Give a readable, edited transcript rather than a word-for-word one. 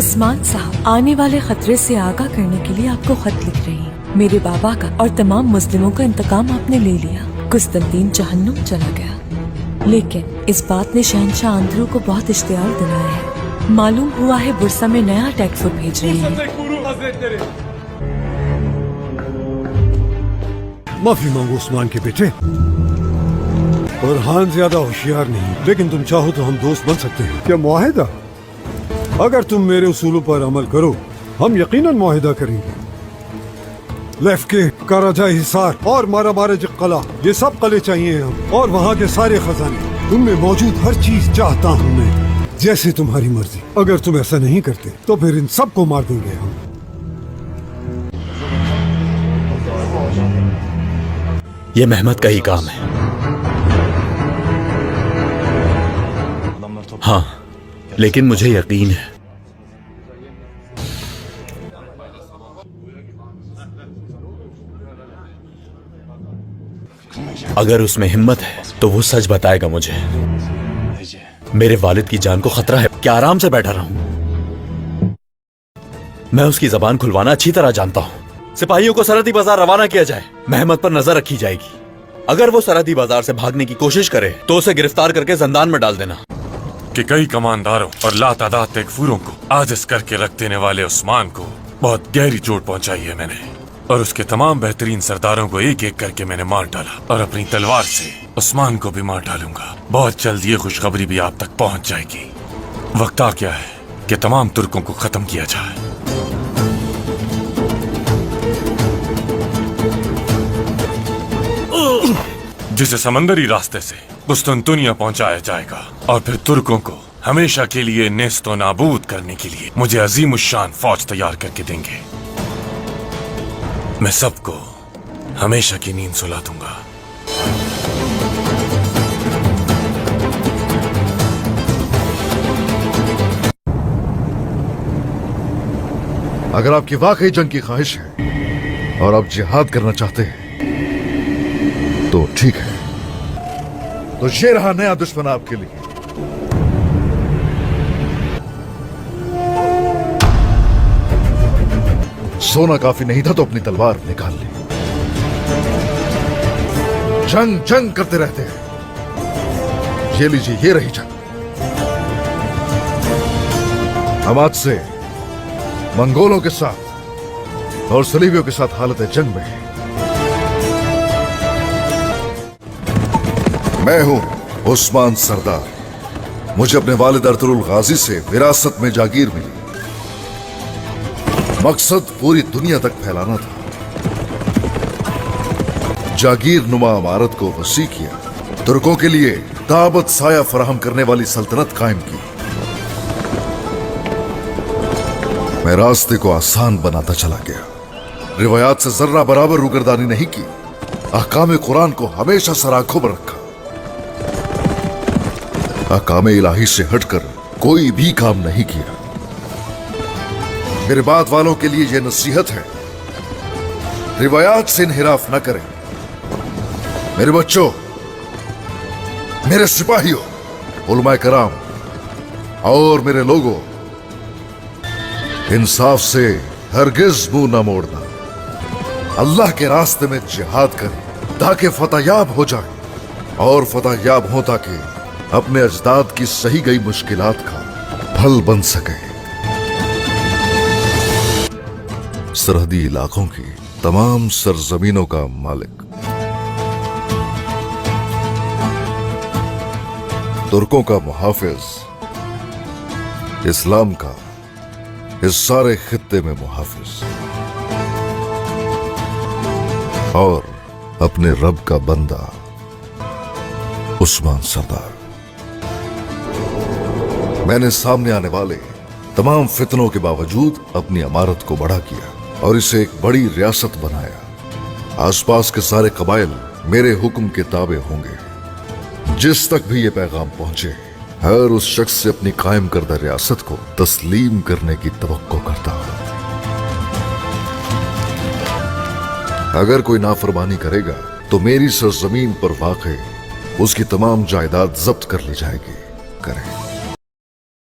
उस्मान साहब आने वाले खतरे से आगाह करने के लिए आपको खत लिख रही हूँ। मेरे बाबा का और तमाम मुस्लिमों का इंतकाम आपने ले लिया। कुस्तंतीन जहन्नुम चला गया, लेकिन इस बात ने शहंशाह आंद्रू को बहुत इश्तियाल दिलाया है। मालूम हुआ है बुरसा में नया अटैक फोर्स भेज रही है। माफी मांगो उस्मान के बेटे। फरहान ज्यादा होशियार नहीं, लेकिन तुम चाहो तो हम दोस्त बन सकते हैं। क्या मुआहिदा? अगर तुम मेरे उसूलों पर अमल करो, हम यकीनन मुआहिदा करेंगे। लेफ्ट के कराजा हिसार और मारा मारा कला, ये सब कले चाहिए हम, और वहाँ के सारे खजाने। तुम में मौजूद हर चीज चाहता हूँ मैं, जैसे तुम्हारी मर्जी। अगर तुम ऐसा नहीं करते तो फिर इन सबको मार देंगे हम। ये मेहमद का ही काम है। हाँ, लेकिन मुझे यकीन है अगर उसमें हिम्मत है तो वो सच बताएगा मुझे। मेरे वालिद की जान को खतरा है, क्या आराम से बैठा रहूं? मैं उसकी जबान खुलवाना अच्छी तरह जानता हूं। सिपाहियों को सरहदी बाजार रवाना किया जाए, मेहमद पर नजर रखी जाएगी। अगर वो सरहदी बाजार से भागने की कोशिश करे तो उसे गिरफ्तार करके जिंदान में डाल देना। कि कई कमांडारों और लातादाद तेगफूरों को आजिज़ करके रख देने वाले उस्मान को बहुत गहरी चोट पहुंचाई है मैंने, और उसके तमाम बेहतरीन सरदारों को एक एक करके मैंने मार डाला, और अपनी तलवार से उस्मान को भी मार डालूंगा। बहुत जल्द ये खुशखबरी भी आप तक पहुंच जाएगी। वक्त आ गया है कि तमाम तुर्कों को खत्म किया जाए। जिसे समंदरी रास्ते से कुस्तुनतुनिया पहुंचाया जाएगा, और फिर तुर्कों को हमेशा के लिए नेस्तो नाबूद करने के लिए मुझे अजीमुशान फौज तैयार करके देंगे। मैं सबको हमेशा की नींद सुला दूंगा। अगर आपकी वाकई जंग की ख्वाहिश है और आप जिहाद करना चाहते हैं तो ठीक है, तो ये रहा नया दुश्मन आपके लिए। सोना काफी नहीं था तो अपनी तलवार निकाल ली। जंग जंग करते रहते हैं। ये लीजिए, ये रही जंग। हम आज से मंगोलों के साथ और सलीबियों के साथ हालत जंग में है। मैं हूं उस्मान सरदार। मुझे अपने वालिद अर्तुरुल गाजी से विरासत में जागीर मिली। मकसद पूरी दुनिया तक फैलाना था। जागीर नुमा इमारत को वसी किया, तुर्कों के लिए दावत साया फराहम करने वाली सल्तनत कायम की। मैं रास्ते को आसान बनाता चला गया। रिवायात से जर्रा बराबर रुगरदानी नहीं की। अहकाम कुरान को हमेशा सर आंखों पर रखा। अहकाम इलाही से हटकर कोई भी काम नहीं किया। मेरे बाद वालों के लिए यह नसीहत है, रिवायात से इन्हिराफ न करें। मेरे बच्चों, मेरे सिपाहियों, उलमाए कराम और मेरे लोगों, इंसाफ से हरगिज मुंह न मोड़ना। अल्लाह के रास्ते में जिहाद करें ताकि फतहयाब हो जाए, और फतहयाब हो ताकि अपने अजदाद की सही गई मुश्किलात का फल बन सके। सरहदी इलाकों की तमाम सरजमीनों का मालिक, तुर्कों का मुहाफिज, इस्लाम का इस सारे खित्ते में मुहाफिज, और अपने रब का बंदा उस्मान सरदार। मैंने सामने आने वाले तमाम फितनों के बावजूद अपनी इमारत को बड़ा किया और इसे एक बड़ी रियासत बनाया। आसपास के सारे कबाइल मेरे हुक्म के ताबे होंगे। जिस तक भी ये पैगाम पहुंचे, हर उस शख्स से अपनी कायम करदा रियासत को तस्लीम करने की तवक्को करता हूं। अगर कोई नाफरमानी करेगा तो मेरी सरजमीन पर वाक़े उसकी तमाम जायदाद जब्त कर ली जाएगी। करें।